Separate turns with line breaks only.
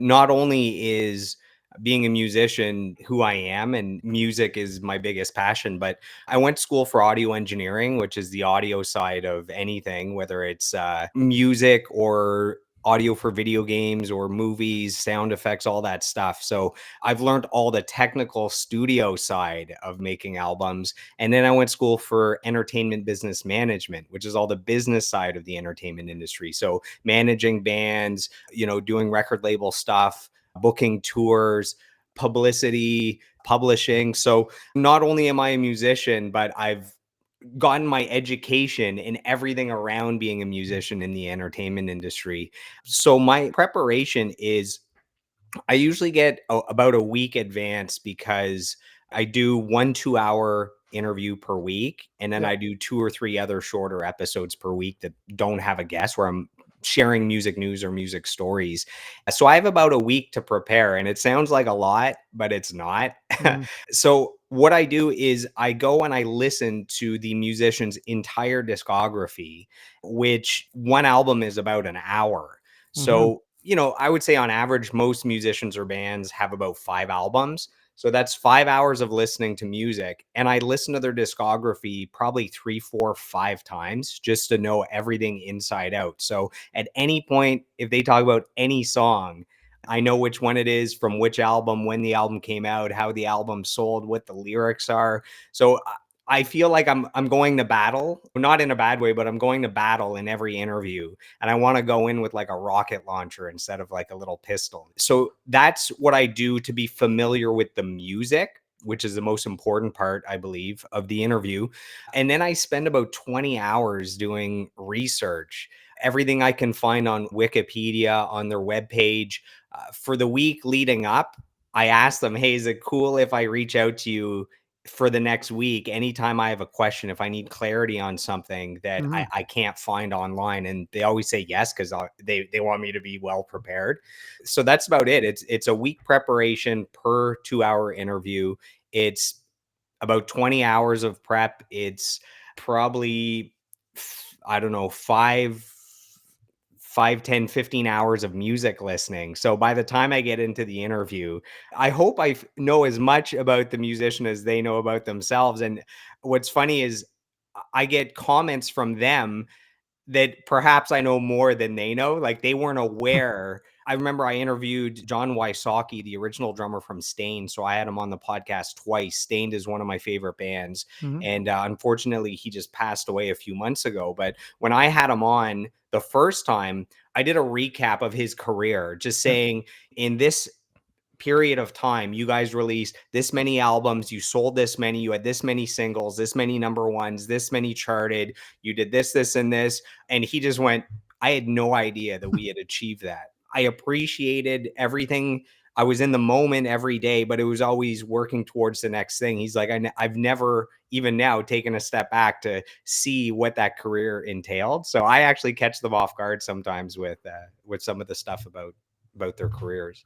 not only is being a musician who I am, and music is my biggest passion, but I went to school for audio engineering, which is the audio side of anything, whether it's music or audio for video games or movies, sound effects, all that stuff. So I've learned all the technical studio side of making albums. And then I went to school for entertainment business management, which is all the business side of the entertainment industry. So managing bands, doing record label stuff, booking tours, publicity, publishing. So not only am I a musician, but I've gotten my education in everything around being a musician in the entertainment industry. So my preparation is I usually get about a week advance because I do 1 2 hour interview per week. And then
Yeah.
I do 2 or 3 other shorter episodes per week that don't have a guest where I'm sharing music news or music stories. So I have about a week to prepare, and it sounds like a lot, but it's not.
Mhm.
So what I do is I go and I listen to the musician's entire discography, which one album is about an hour.
Mhm.
So, I would say on average, most musicians or bands have about 5 albums. So that's 5 hours of listening to music. And I listen to their discography probably 3 4 5 times just to know everything inside out. So at any point, if they talk about any song, I know which one it is, from which album, when the album came out, how the album sold, what the lyrics are. So I feel like I'm going to battle, not in a bad way, but I'm going to battle in every interview, and I want to go in with like a rocket launcher instead of like a little pistol. So that's what I do to be familiar with the music, which is the most important part, I believe, of the interview. And then I spend about 20 hours doing research, everything I can find on Wikipedia, on their webpage. For the week leading up, I ask them, hey, is it cool if I reach out to you for the next week anytime I have a question, if I need clarity on something that I,
Mhm.
I can't find online? And they always say yes, because they want me to be well prepared. So that's about it. It's a week preparation per 2 hour interview. It's about 20 hours of prep. It's probably, I don't know, 5, 10, 15 hours of music listening. So by the time I get into the interview, I hope I know as much about the musician as they know about themselves. And what's funny is I get comments from them that perhaps I know more than they know. Like, they weren't aware. I remember I interviewed John Wysocki, the original drummer from Stain. So I had him on the podcast twice. Stained is one of my favorite bands.
Mhm.
And unfortunately, he just passed away a few months ago. But when I had him on the first time, I did a recap of his career, just
Yeah.
saying, in this period of time, you guys released this many albums, you sold this many, you had this many singles, this many number ones, this many charted, you did this, this, and this. And he just went, I had no idea that we had achieved that. I appreciated everything. I was in the moment every day, but it was always working towards the next thing. He's like, I've never, even now, taken a step back to see what that career entailed. So I actually catch them off guard sometimes with some of the stuff about their careers.